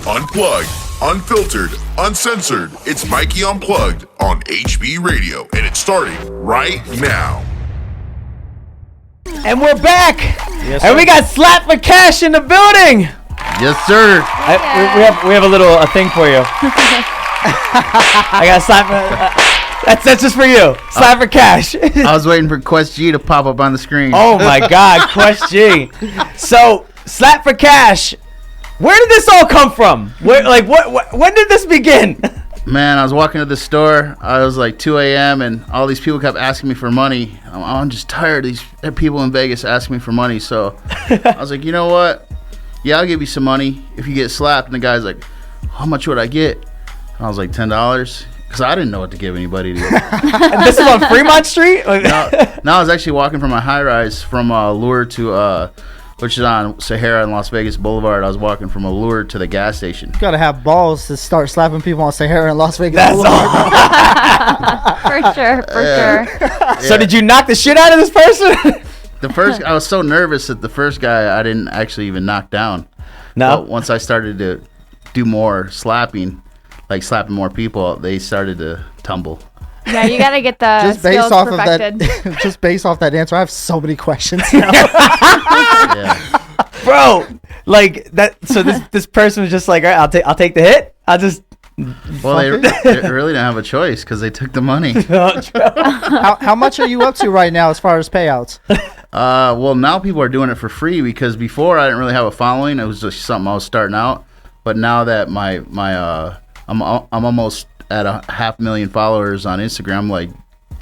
Unplugged, unfiltered, uncensored. It's Mikey Unplugged on HB Radio, and it's starting right now. And we're back. Yes, and sir. we got Slap for Cash in the building. Yes, sir. We have a thing for you. I got Slap for, that's just for you. Slap for Cash. I was waiting for Quest G to pop up on the screen. Oh my God, Quest G. So Slap for Cash. Where did this all come from? When did this begin? Man, I was walking to the store. I was like 2 a.m. and all these people kept asking me for money. I'm just tired of these people in Vegas asking me for money. So I was like, you know what? Yeah, I'll give you some money if you get slapped. And the guy's like, how much would I get? And I was like, $10. Because I didn't know what to give anybody. And this is on Fremont Street? No, I was actually walking from my high-rise from Allure to, which is on Sahara and Las Vegas Boulevard. I was walking from Allure to the gas station. You gotta have balls to start slapping people on Sahara and Las Vegas. That's Boulevard. all. For sure. So did you knock the shit out of this person? I was so nervous that the first guy I didn't actually even knock down. No. But once I started to do more slapping, like slapping more people, they started to tumble. Yeah, you gotta get the Just based skills off perfected. of that, just based off that answer, I have so many questions now. Yeah. Bro, like that. So this person was just like, all right, I'll take the hit. I'll just. Well, they really didn't have a choice because they took the money. How much are you up to right now as far as payouts? Well, now people are doing it for free because before I didn't really have a following. It was just something I was starting out. But now that I'm almost at 500,000 followers on Instagram, like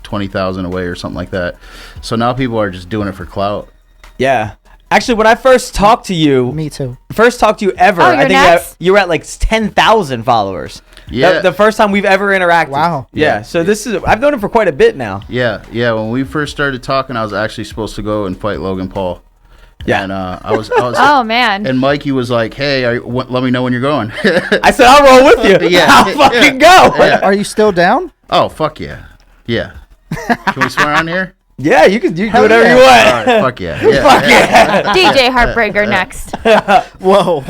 20,000 away or something like that. So now people are just doing it for clout. Yeah. Actually, when I first talked to you, Me too. first talked to you ever, Oh, I you're think next? you were at like 10,000 followers. Yeah. The first time we've ever interacted. Wow. Yeah. So I've known him for quite a bit now. Yeah. When we first started talking, I was actually supposed to go and fight Logan Paul. Yeah. And I was. Oh man. And Mikey was like, "Hey, let me know when you're going." I said, I'll roll with you. Yeah. I'll fucking go. Yeah. Are you still down? Oh, fuck yeah. Yeah. Can we swear on here? Yeah, you can do Hell whatever yeah. you want. All right, fuck yeah. Yeah. Fuck yeah. DJ Heartbreaker next. Whoa.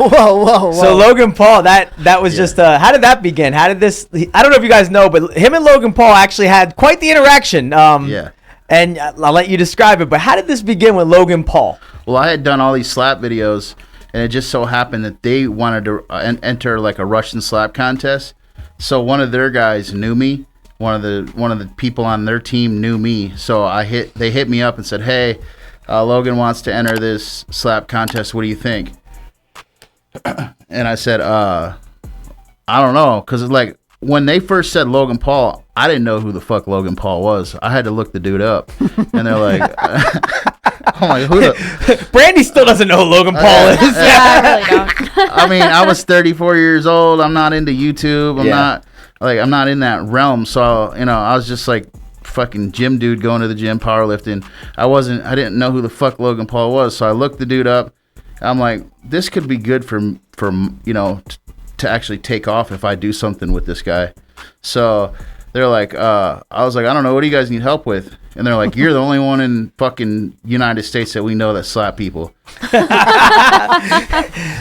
So Logan Paul, that was just how did that begin? How did this? I don't know if you guys know, but him and Logan Paul actually had quite the interaction. Yeah. And I'll let you describe it. But how did this begin with Logan Paul? Well, I had done all these slap videos, and it just so happened that they wanted to enter like a Russian slap contest. So one of their guys knew me. One of the people on their team knew me. So they hit me up and said, "Hey, Logan wants to enter this slap contest. What do you think?" And I said, "I don't know," because like when they first said Logan Paul, I didn't know who the fuck Logan Paul was. I had to look the dude up, and they're like, "I'm like, who the?" Brandy still doesn't know who Logan Paul is. Yeah, I really don't. I mean, I was 34 years old. I'm not into YouTube. I'm not in that realm. So, I was just like fucking gym dude going to the gym, powerlifting. I didn't know who the fuck Logan Paul was. So I looked the dude up. I'm like, this could be good for to actually take off if I do something with this guy. So they're like, I was like, I don't know. What do you guys need help with? And they're like, you're the only one in fucking United States that we know that slap people.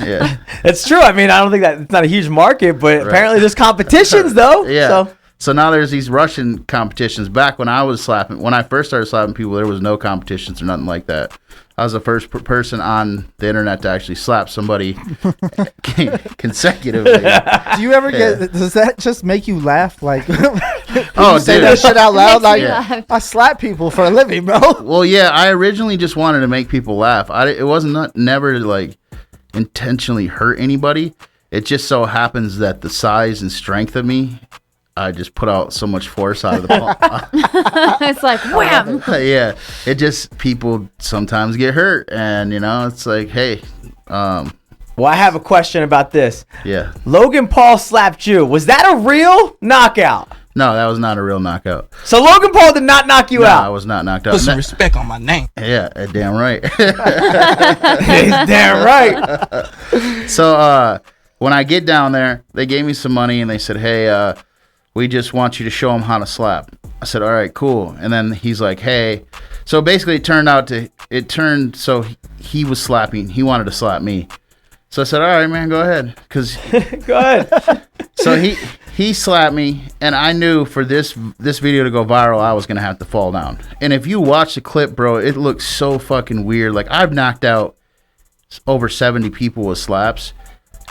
Yeah. It's true. I mean, I don't think that it's not a huge market, but apparently there's competitions though. Yeah. So now there's these Russian competitions. Back when I first started slapping people, there was no competitions or nothing like that. I was the first person on the internet to actually slap somebody consecutively. Do you ever does that just make you laugh? Like, Oh, say dude. that shit out loud? Like, Yeah. I slap people for a living, bro. Well, yeah, I originally just wanted to make people laugh. It wasn't never to like intentionally hurt anybody. It just so happens that the size and strength of me, I just put out so much force out of the palm. It's like wham. Yeah, it just people sometimes get hurt, and it's like, hey, Well, I have a question about this. yeah, Logan Paul slapped you. Was that a real knockout? no, that was not a real knockout. So Logan Paul did not knock you No, I out. was not knocked out. Put some respect on my name. Yeah, damn right. He's damn right. So when I get down there, they gave me some money and they said, hey, we just want you to show them how to slap. I said, all right, cool. And then he's like, hey. So basically it turned so he was slapping. He wanted to slap me. So I said, all right, man, go ahead. Because Go ahead. so he slapped me, and I knew for this video to go viral, I was going to have to fall down. And if you watch the clip, bro, it looks so fucking weird. Like, I've knocked out over 70 people with slaps,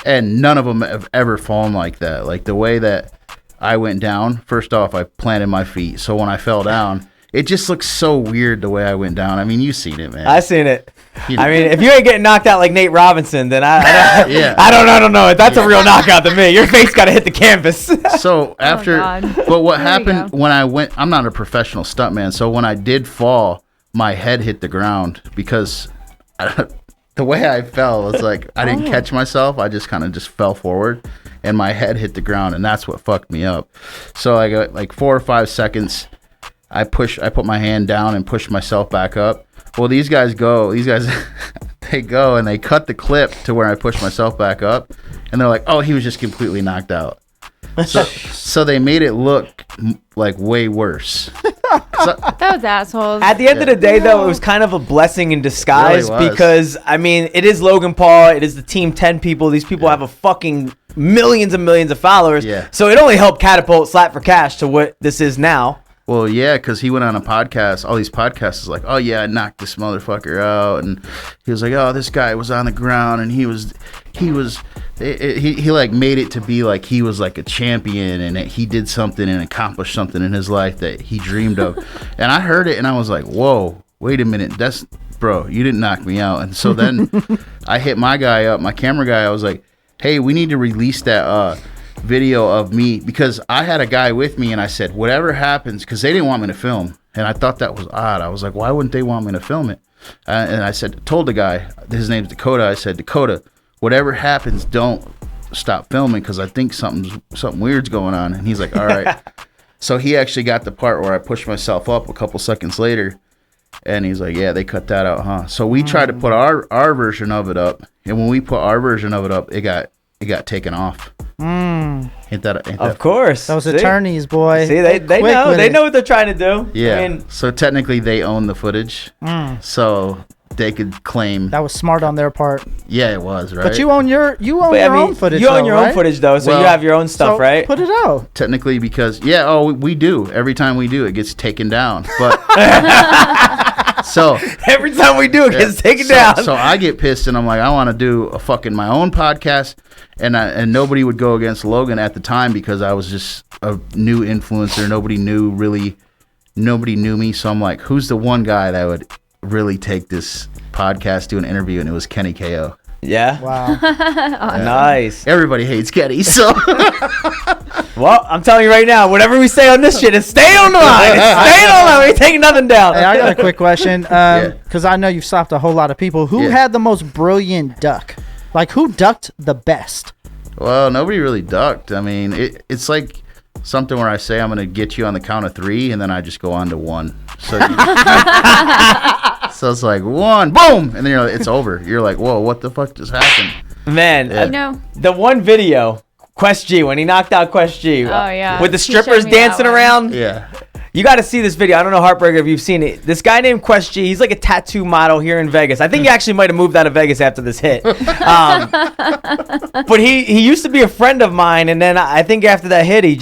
and none of them have ever fallen like that. Like, the way that I went down, first off, I planted my feet. So when I fell down, it just looks so weird the way I went down. I mean, you've seen it, man. I seen it. You- I mean, if you ain't getting knocked out like Nate Robinson, then I Yeah. I don't know. That's a real knockout to me. Your face got to hit the canvas. So after, God. but what There we happened go. when I went, I'm not a professional stuntman. So when I did fall, my head hit the ground because the way I fell was like, I didn't catch myself. I just kind of just fell forward and my head hit the ground, and that's what fucked me up. So I got like 4 or 5 seconds. I put my hand down and pushed myself back up. Well, these guys, they go and they cut the clip to where I pushed myself back up, and they're like, oh, he was just completely knocked out. So they made it look like way worse. Those assholes. At the end of the day, though, it was kind of a blessing in disguise Really was. because, I mean, it is Logan Paul. It is the Team 10 people. These people have a fucking millions and millions of followers. Yeah. So it only helped catapult Slap for Cash to what this is now. Well, yeah, because he went on a podcast. All these podcasts is like, oh yeah, I knocked this motherfucker out, and he was like, oh, this guy was on the ground, and he like made it to be like he was like a champion, and that he did something and accomplished something in his life that he dreamed of. And I heard it, and I was like, whoa, wait a minute, bro, you didn't knock me out. And so then I hit my guy up, my camera guy. I was like, hey, we need to release that video of me, because I had a guy with me, and I said, whatever happens, because they didn't want me to film, and I thought that was odd. I was like, why wouldn't they want me to film it? And I told the guy, his name's Dakota, I said, Dakota, whatever happens, don't stop filming, because I think something weird's going on. And he's like, all right. So he actually got the part where I pushed myself up a couple seconds later, and he's like, yeah, they cut that out, huh? So we tried to put our version of it up, and when we put our version of it up, it got taken off. Ain't that Of course. Those See? attorneys, boy. See, they quick know. with They it. know what they're trying to do. Yeah. I mean, So technically, they own the footage, so they could claim. That was smart on their part. Yeah, it was right. But you own your but, your I mean, own footage. you own though, your right? own footage, though, so Well, you have your own stuff, So right? Put it out. Technically, because we do. Every time we do, it gets taken down. But so Every time we do, it gets taken so, down. So I get pissed, and I'm like, I want to do a fucking my own podcast, and nobody would go against Logan at the time because I was just a new influencer. Nobody knew me. So I'm like, who's the one guy that would really take this podcast, do an interview? And it was Kenny KO. Yeah. Wow. Nice. Everybody hates Kenny, so Well, I'm telling you right now, whatever we say on this shit is staying on the line. It's staying on the line. We ain't taking nothing down. Hey, I got a quick question. Because I know you've stopped a whole lot of people. Who Yeah. had the most brilliant duck? Like, who ducked the best? well, nobody really ducked. I mean, it's like something where I say I'm gonna get you on the count of 3, and then I just go on to 1. So, so it's like 1, boom, and then it's over. You're like, whoa, what the fuck just happened? Man, Yeah. You know, the one video, Quest G, when he knocked out Quest G. Oh, yeah. With the He showed strippers me that dancing one. around. Yeah. You got to see this video. I don't know, Heartbreaker, if you've seen it. This guy named Quest G, he's like a tattoo model here in Vegas. I think he actually might have moved out of Vegas after this hit. But he used to be a friend of mine, and then I think after that hit, he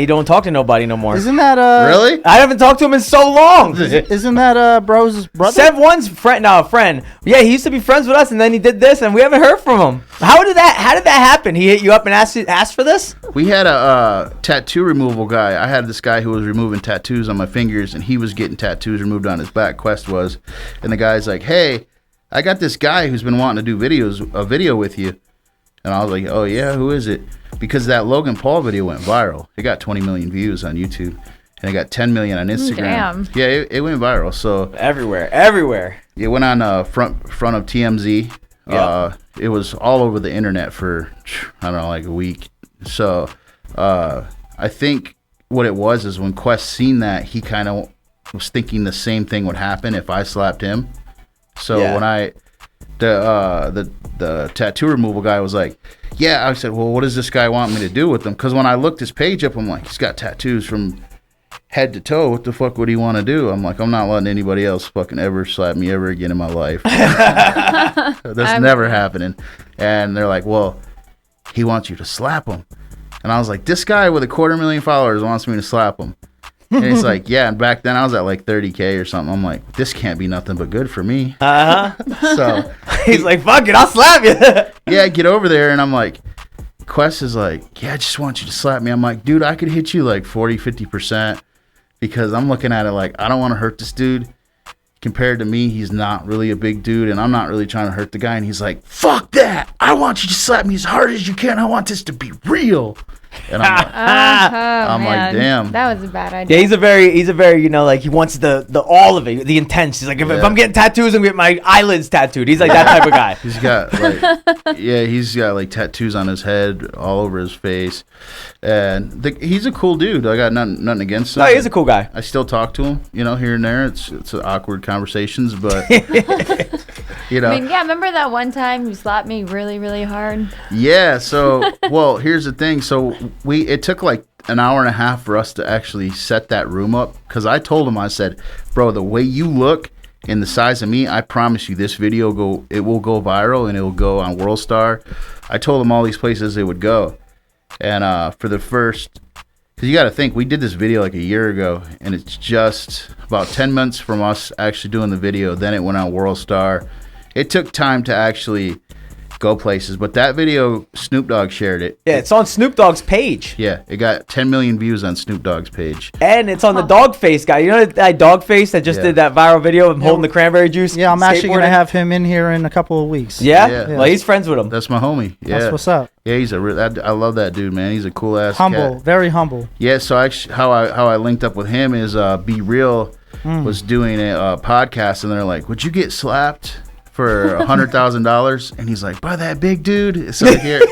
don't talk to nobody no more. Isn't that Really? I haven't talked to him in so long. Isn't that bro's brother? Sev One's friend, no, a friend. Yeah, he used to be friends with us, and then he did this, and we haven't heard from him. How did that happen? He hit you up and asked for this? We had a tattoo removal guy. I had this guy who was removing tattoos on my fingers, and he was getting tattoos removed on his back. Quest was, and the guy's like, "Hey, I got this guy who's been wanting to do a video with you." And I was like, "Oh yeah, who is it?" Because that Logan Paul video went viral. It got 20 million views on YouTube, and it got 10 million on Instagram. Damn. Yeah, it went viral. So Everywhere. it went on front of TMZ. Yeah. It was all over the internet for, I don't know, like a week. So I think what it was is when Quest seen that, he kind of was thinking the same thing would happen if I slapped him. So Yeah. when the tattoo removal guy was like, yeah, I said, well, what does this guy want me to do with them? Because when I looked his page up, I'm like, he's got tattoos from head to toe. What the fuck would he want to do? I'm like, I'm not letting anybody else fucking ever slap me ever again in my life. That's never happening. And they're like, well, he wants you to slap him. And I was like, this guy with 250,000 followers wants me to slap him. And he's like, yeah. And back then I was at like 30K or something. I'm like, this can't be nothing but good for me. So he's like, fuck it, I'll slap you. Yeah, I get over there and I'm like, Quest is like, yeah, I just want you to slap me. I'm like, dude, I could hit you like 40-50% because I'm looking at it like, I don't want to hurt this dude. Compared to me, he's not really a big dude, and I'm not really trying to hurt the guy. And he's like, fuck that. I want you to slap me as hard as you can. I want this to be real. And I'm like, damn. That was a bad idea. Yeah, he's a very, you know, like he wants the all of it, the intense. He's like, if I'm getting tattoos, I'm getting my eyelids tattooed. He's like that type of guy. He's got like tattoos on his head, all over his face, and he's a cool dude. I got nothing against him. No, he's a cool guy. I still talk to him, you know, here and there. It's awkward conversations, but you know. I mean, yeah, remember that one time you slapped me really, really hard? Yeah. So, well, here's the thing. So it took like an hour and a half for us to actually set that room up because I told him, I said, bro, the way you look and the size of me, I promise you this video will go viral and it will go on WorldStar. I told him all these places it would go. And for the first, because you got to think, we did this video like a year ago and it's just about 10 months from us actually doing the video. Then it went on WorldStar. It took time to actually go places, but that video, Snoop Dogg shared it. Yeah, it's on Snoop Dogg's page. Yeah, it got 10 million views on Snoop Dogg's page. And it's on the Dogface guy. You know that Dogface that just did that viral video of him holding the cranberry juice? Yeah, I'm actually going to have him in here in a couple of weeks. Yeah? Well, he's friends with him. That's my homie. Yeah. That's what's up. Yeah, I love that dude, man. He's a cool ass humble, cat. Very humble. Yeah, so actually, how I linked up with him is Be Real was doing a podcast, and they're like, would you get slapped for $100,000? And he's like, by that big dude. So here, by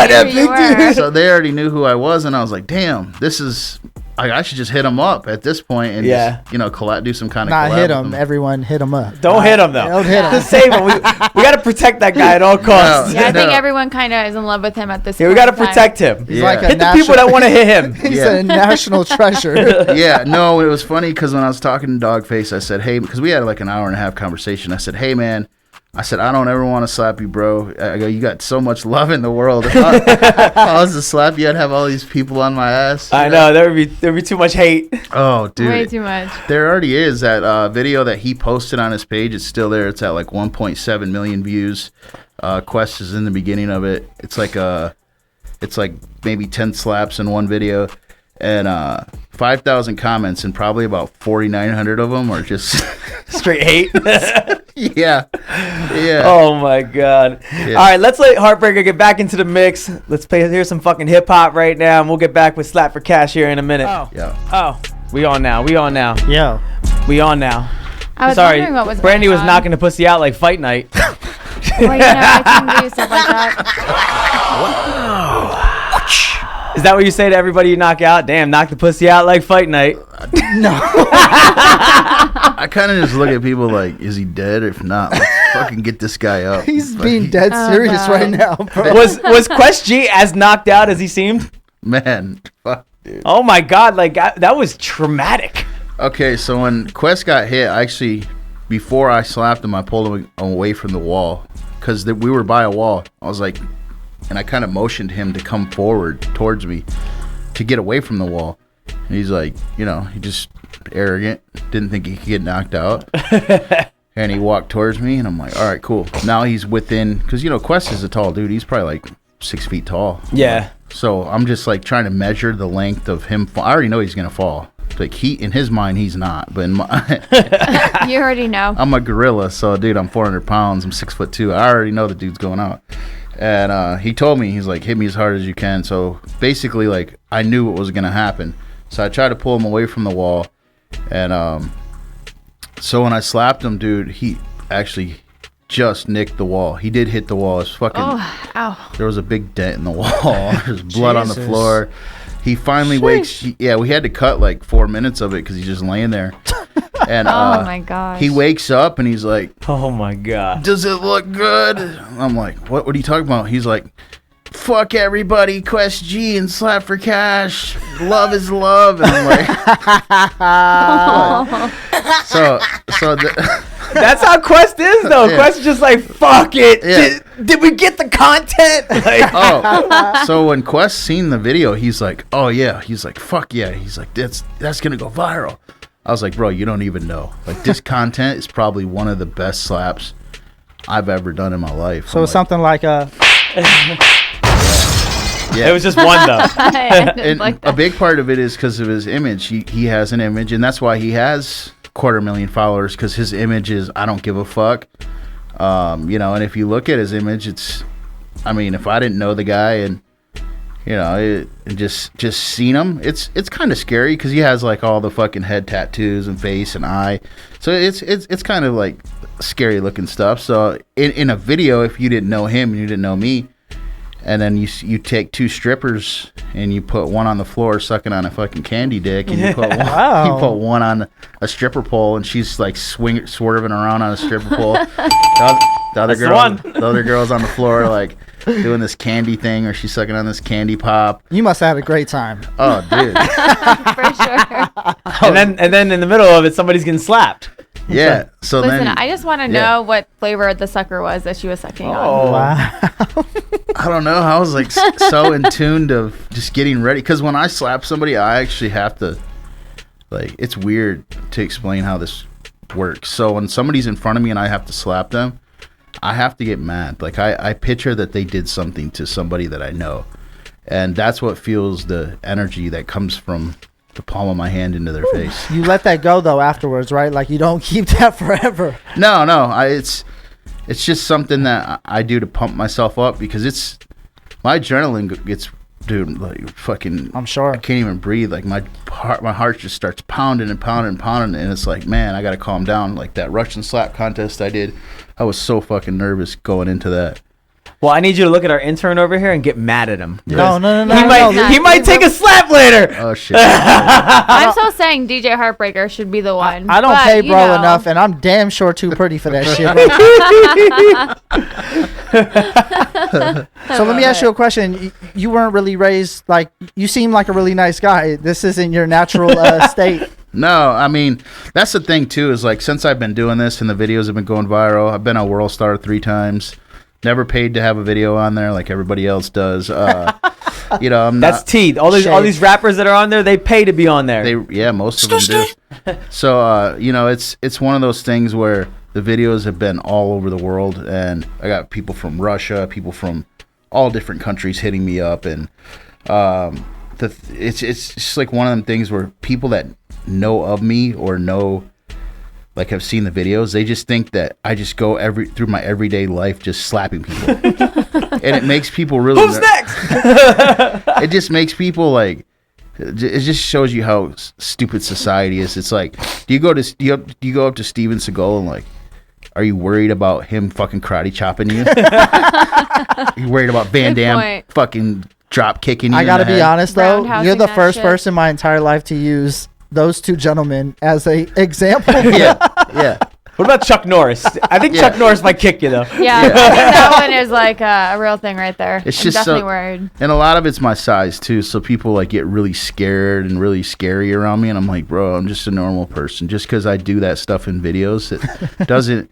that big dude. So they already knew who I was, and I was like, damn, this is. I should just hit him up at this point and just, you know, do some kind of not hit him. Everyone hit him up. Don't hit him though. Don't hit him. Just save him. We got to protect that guy at all costs. Yeah, I think everyone kind of is in love with him at this point. Yeah, we got to protect him. He's like hit the people that want to hit him. He's a national treasure. Yeah, no, it was funny because when I was talking to Dogface, I said, hey, because we had like an hour and a half conversation. I said, hey, man. I said, I don't ever want to slap you, bro. I go, you got so much love in the world. If I was to slap you, I'd have all these people on my ass. I know. There'd be too much hate. Oh, dude. Way too much. There already is. That video that he posted on his page, it's still there. It's at like 1.7 million views. Quest is in the beginning of it. It's like maybe 10 slaps in one video. And 5,000 comments, and probably about 4,900 of them are just straight hate. Yeah. Oh my god. Yeah. All right, let's let Heartbreaker get back into the mix. Let's hear some fucking hip hop right now, and we'll get back with Slap for Cash here in a minute. We on now. Yeah. We on now. I was Sorry, wondering what was Brandy going was on. knocking the pussy out like fight night. Well, you know, I can do stuff like that. Is that what you say to everybody you knock out? Damn, knock the pussy out like fight night. No. I kind of just look at people like, is he dead? If not, let's fucking get this guy up. He's being dead serious right now, bro. Was Quest G as knocked out as he seemed? Man, fuck, dude. Oh my god, like that was traumatic. Okay, so when Quest got hit, actually, before I slapped him, I pulled him away from the wall because we were by a wall. I was like, and I kind of motioned him to come forward towards me to get away from the wall. And he's like, you know, he just arrogant, didn't think he could get knocked out. And he walked towards me, and I'm like, all right, cool. Now he's within, because, you know, Quest is a tall dude. He's probably like 6 feet tall. Yeah. So I'm just like trying to measure the length of him. I already know he's going to fall. Like in his mind, he's not. But in my you already know. I'm a gorilla. So, dude, I'm 400 pounds. I'm 6'2". I already know the dude's going out. And he told me, he's like, hit me as hard as you can. So basically, like, I knew what was going to happen. So I tried to pull him away from the wall. And so when I slapped him, dude, he actually just nicked the wall. He did hit the wall. It's fucking. Oh, ow. There was a big dent in the wall. There's blood on the floor. He finally wakes. Yeah, we had to cut like 4 minutes of it because he's just laying there. And oh my gosh. He wakes up and he's like, oh my god, does it look good? I'm like, what are you talking about? He's like, fuck everybody, Quest G and slap for cash. Love is love. And I'm like, That's how Quest is, though. Yeah. Quest is just like, fuck it. Yeah. Did we get the content? Like, so when Quest seen the video, he's like, oh yeah. He's like, fuck yeah. He's like, that's gonna go viral. I was like, bro, you don't even know. Like, this content is probably one of the best slaps I've ever done in my life. So it's something like a. Yeah. It was just one, though. And a big part of it is because of his image. He has an image, and that's why he has 250,000 followers, because his image is, I don't give a fuck. You know, and if you look at his image, it's, I mean, if I didn't know the guy and, you know, just seen him, it's kind of scary because he has like all the fucking head tattoos and face and eye. So it's kind of like scary looking stuff. So in a video, if you didn't know him and you didn't know me, and then you take two strippers and you put one on the floor sucking on a fucking candy dick, and you put one, you put one on a stripper pole, and she's like swerving around on a stripper pole. The other girl's on the floor like doing this candy thing, or she's sucking on this candy pop. You must have had a great time. Oh, dude. For sure. And then in the middle of it, somebody's getting slapped. Yeah. So Listen, then I just want to know what flavor the sucker was that she was sucking on. Oh, Wow. I don't know. I was like so in tune to just getting ready, because when I slap somebody, I actually have to, like, it's weird to explain how this works. So when somebody's in front of me and I have to slap them, I have to get mad. Like, I picture that they did something to somebody that I know, and that's what fuels the energy that comes from the palm of my hand into their face. You let that go though afterwards, right? Like, you don't keep that forever. No, it's just something that I do to pump myself up, because it's, my adrenaline gets, dude, like fucking, I'm sure. I can't even breathe. Like my heart just starts pounding and pounding and pounding, and it's like, man, I gotta calm down. Like that Russian slap contest I did, I was so fucking nervous going into that. Well, I need you to look at our intern over here and get mad at him. No. He might take a slap later. Oh shit. I'm still saying DJ Heartbreaker should be the one. I don't but, pay you bro know. enough, and I'm damn sure too pretty for that shit. So let me ask you a question. You weren't really raised, like, you seem like a really nice guy. This isn't your natural state. No, I mean, that's the thing too, is like, since I've been doing this and the videos have been going viral, I've been a world star 3 times. Never paid to have a video on there like everybody else does. You know, I'm That's not. T. All these rappers that are on there, they pay to be on there. Most of them do. So, you know, it's one of those things where the videos have been all over the world, and I got people from Russia, people from all different countries hitting me up, and it's just like one of them things where people that know of me or know, like, have seen the videos, they just think that I just go through my everyday life just slapping people. And it makes people really... Who's next? It just makes people, like... It just shows you how stupid society is. It's like, do you go up to Steven Seagal and, like, are you worried about him fucking karate chopping you? Are you worried about Van Good Damme point. fucking drop kicking you? I gotta be honest though, Roundhousing you're the that first shit. person in my entire life to use those two gentlemen as a example. Yeah. What about Chuck Norris? I think Chuck Norris might kick you, though. Yeah, I think that one is like a real thing right there. It's I'm just definitely so, worried. and a lot of it's my size too. So people like get really scared and really scary around me, and I'm like, bro, I'm just a normal person. Just because I do that stuff in videos, it doesn't.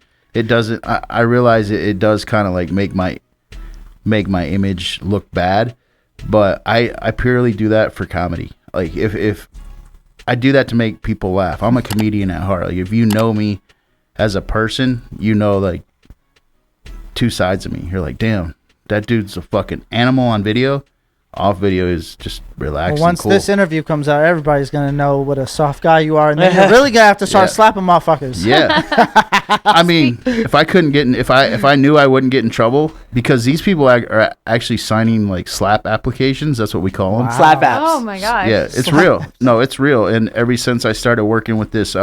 I realize it does kind of like make my image look bad, but I purely do that for comedy. Like if I do that to make people laugh, I'm a comedian at heart. Like if you know me as a person, you know, like, two sides of me. You're like, damn, that dude's a fucking animal on video. Off video is just relaxed. Well, once and cool. this interview comes out, everybody's gonna know what a soft guy you are, and then you're really gonna have to start slapping motherfuckers. Yeah. I mean, if I knew I wouldn't get in trouble, because these people are actually signing like slap applications. That's what we call them. Wow. Slap apps. Oh my gosh. Yeah, it's real. No, it's real. And ever since I started working with this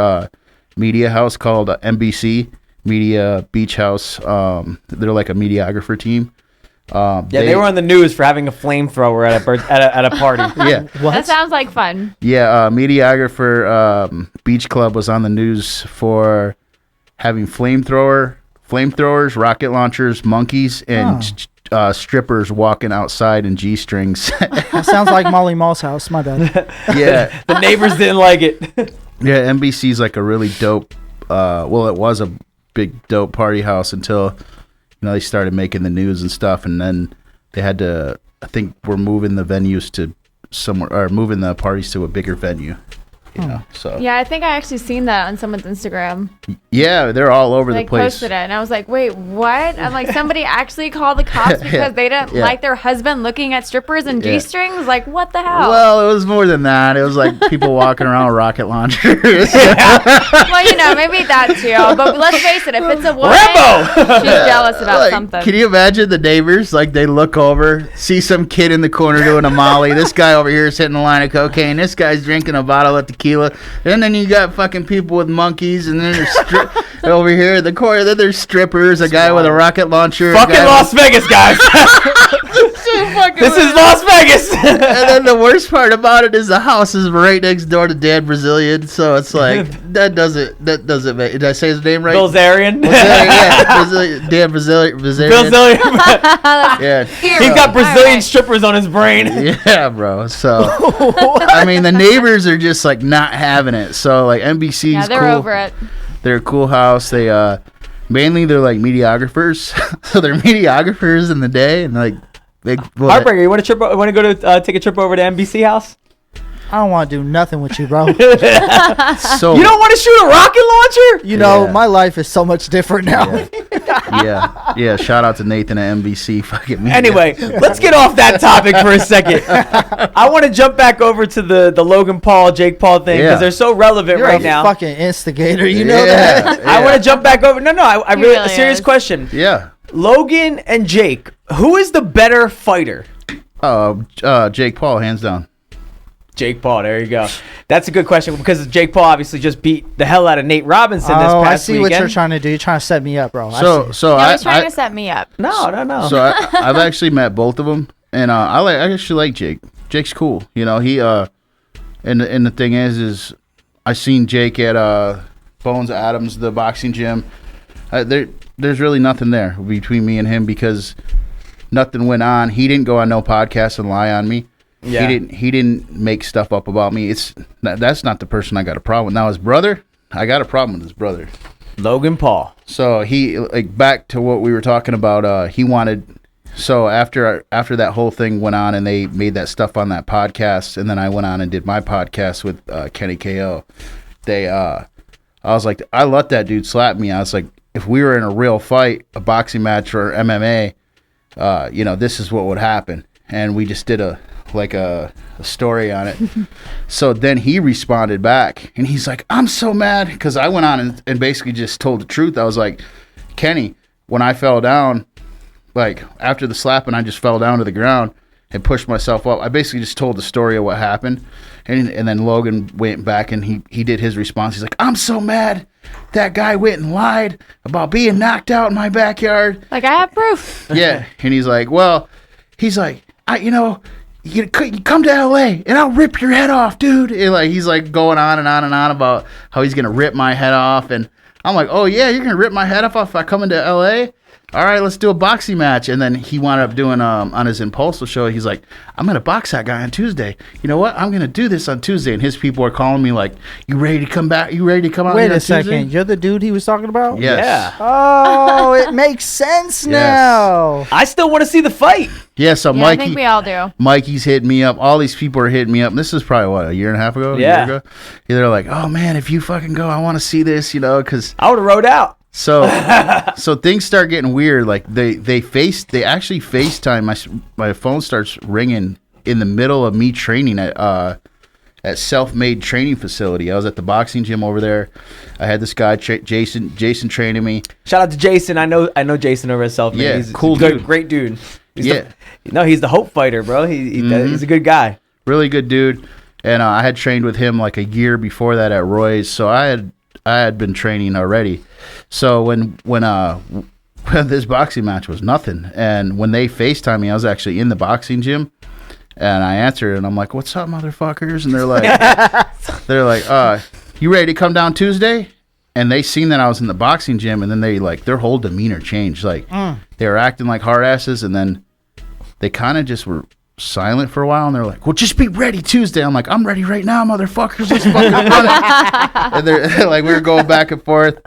media house called NBC Media Beach House, they're like a mediographer team. They were on the news for having a flamethrower at a party. Yeah. That sounds like fun. Yeah, mediographer Beach Club was on the news for having flamethrowers, rocket launchers, monkeys, and strippers walking outside in G-strings. That sounds like Molly Mall's house. My bad. Yeah. The neighbors didn't like it. Yeah, NBC's like a really dope, well, it was a big dope party house until, they started making the news and stuff, and then they had to, I think we're moving the venues to somewhere, or moving the parties to a bigger venue. So Yeah, I think I actually seen that on someone's Instagram. yeah, they're all over the place. Posted it, and I was like, "Wait, what?" I'm like, somebody actually called the cops because they didn't like their husband looking at strippers and G-strings. Like, what the hell? Well, it was more than that. It was like people walking around with rocket launchers. Well, maybe that too. But let's face it, if it's a woman, she's jealous about something. Can you imagine the neighbors? Like, they look over, see some kid in the corner doing a molly. This guy over here is hitting a line of cocaine. This guy's drinking a bottle of tequila. And then you got fucking people with monkeys, and then there's over here in the corner. Then there's strippers. A guy with a rocket launcher. Fucking Las Vegas, guys. This is Las Vegas. And then the worst part about it is the house is right next door to Dan Brazilian. So it's like that doesn't make. Did I say his name right? Bilzerian. Yeah, Dan Brazilian. Bilzerian. Yeah, He's got Brazilian strippers on his brain. Yeah, bro. So I mean, the neighbors are just like not having it. So like NBC's they're cool. over it. They're a cool house. They mainly they're like mediographers. So they're mediographers in the day and like big. Heartbreaker, you want to go to take a trip over to NBC house? I don't want to do nothing with you, bro. So You don't want to shoot a rocket launcher? My life is so much different now. Yeah. Shout out to Nathan at NBC. Fucking me. Anyway, let's get off that topic for a second. I want to jump back over to the Logan Paul, Jake Paul thing because they're so relevant You're right a now. fucking instigator. You know that. Yeah. I want to jump back over. No, I really a serious is. question. Yeah. Logan and Jake, who is the better fighter? Jake Paul, hands down. Jake Paul, there you go. That's a good question because Jake Paul obviously just beat the hell out of Nate Robinson this past weekend. I see what you're trying to do. You're trying to set me up, bro. So He's trying to set me up. No. So I've actually met both of them, and I actually like Jake. Jake's cool. He and the thing is I seen Jake at Bones Adams, the boxing gym. There's really nothing there between me and him because nothing went on. He didn't go on no podcast and lie on me. Yeah. He didn't make stuff up about me. That's not the person I got a problem with. Now his brother, I got a problem with his brother. Logan Paul. So he back to what we were talking about. He wanted. So after that whole thing went on and they made that stuff on that podcast, and then I went on and did my podcast with Kenny KO. I was like, I let that dude slap me. I was like, if we were in a real fight, a boxing match or MMA, this is what would happen. And we just did a story on it. So then he responded back and he's like, I'm so mad because I went on and basically just told the truth. I was like, Kenny, when I fell down, like after the slap and I just fell down to the ground and pushed myself up, I basically just told the story of what happened. And then Logan went back and he did his response. He's like, I'm so mad that guy went and lied about being knocked out in my backyard. Like, I have proof. Yeah. And he's like, you come to LA and I'll rip your head off, dude. And he's like going on and on and on about how he's gonna rip my head off, and I'm like, oh yeah, you're gonna rip my head off if I come into LA? All right, let's do a boxing match. And then he wound up doing on his Impulsive show, he's like, I'm gonna box that guy on Tuesday. You know what? I'm gonna do this on Tuesday. And his people are calling me like, you ready to come back? You ready to come out? Wait here a on second, Tuesday? you're the dude he was talking about? Yes. Yeah. Oh, it makes sense now. I still want to see the fight. Yeah, so Yeah, I think we all do. Mikey's hitting me up. All these people are hitting me up. This is probably, a year and a half ago? Yeah. A year ago? They're like, oh, man, if you fucking go, I want to see this, because... I would have rode out. So things start getting weird. Like, they actually FaceTime. My phone starts ringing in the middle of me training at Self-Made Training Facility. I was at the boxing gym over there. I had this guy, Jason training me. Shout out to Jason. I know Jason over at Self-Made. Yeah, he's cool good, dude. great dude. He's Yeah. He's the hope fighter, bro. He's a good guy. Really good dude. And I had trained with him like a year before that at Roy's. So I had been training already. So when this boxing match was nothing, and when they FaceTime me, I was actually in the boxing gym, and I answered, and I'm like, "What's up, motherfuckers?" And they're like, you ready to come down Tuesday?" and they seen that I was in the boxing gym, and then they like their whole demeanor changed. Like they were acting like hard asses, and then they kind of just were silent for a while, and they're like, "Well, just be ready Tuesday." I'm like, "I'm ready right now, motherfuckers. Let's fucking run it." And they're like, we were going back and forth,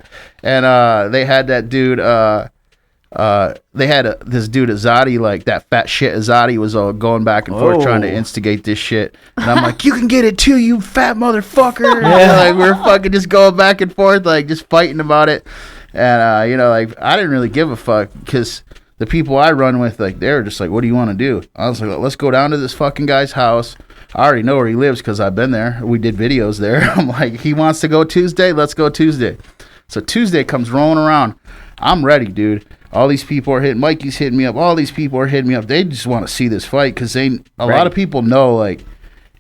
and they had that dude. They had this dude Azadi, like that fat shit Azadi was all going back and forth trying to instigate this shit, and I'm like, "You can get it too, you fat motherfucker." Like we're fucking just going back and forth, like just fighting about it, and you know, like I didn't really give a fuck because the people I run with, like they were just like, "What do you want to do?" I was like, "Let's go down to this fucking guy's house. I already know where he lives because I've been there. We did videos there." I'm like, "He wants to go Tuesday. Let's go Tuesday." So Tuesday comes rolling around. I'm ready, dude. All these people are hitting. Mikey's hitting me up. All these people are hitting me up. They just want to see this fight because a lot of people know, like,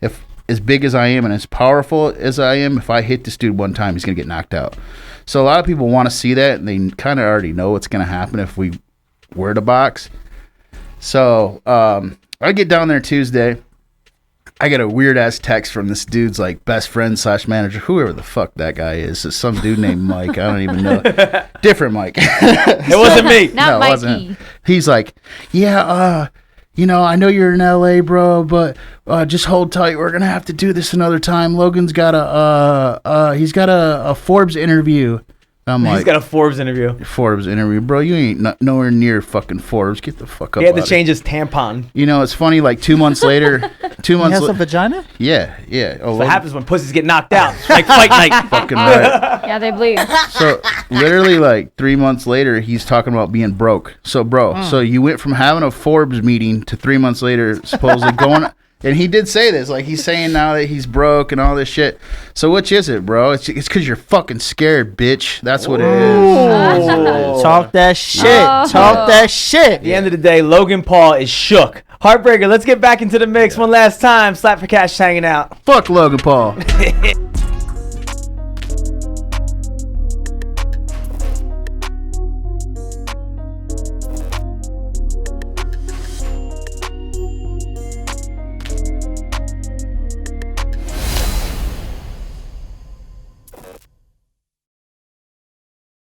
if as big as I am and as powerful as I am, if I hit this dude one time, he's gonna get knocked out. So a lot of people want to see that, and they kind of already know what's gonna happen if we were to box. So I get down there Tuesday. I get a weird ass text from this dude's like best friend / manager, whoever the fuck that guy is. It's some dude named Mike. I don't even know. Different Mike. It wasn't me. Not No, it Mikey. wasn't. He's like, "Yeah, you know, I know you're in LA, bro, but just hold tight. We're gonna have to do this another time. Logan's got he's got a Forbes interview." I'm He's like, got a Forbes interview. "Forbes interview, bro? You ain't nowhere near fucking Forbes. Get the fuck up." He had to out change his tampon. You know, it's funny. Like 2 months later, He has a vagina? yeah. Oh, That's what Logan- happens when pussies get knocked out. It's like fight night. fucking right. Yeah, they bleed. So literally like 3 months later, he's talking about being broke. So bro, so you went from having a Forbes meeting to 3 months later supposedly going, and he did say this, like he's saying now that he's broke and all this shit. So which is it, bro? It's because you're fucking scared, bitch. That's what it is. Talk that shit. Oh. Talk that shit. At the end of the day, Logan Paul is shook. Heartbreaker, let's get back into the mix one last time. Slap for Cash hanging out. Fuck Logan Paul.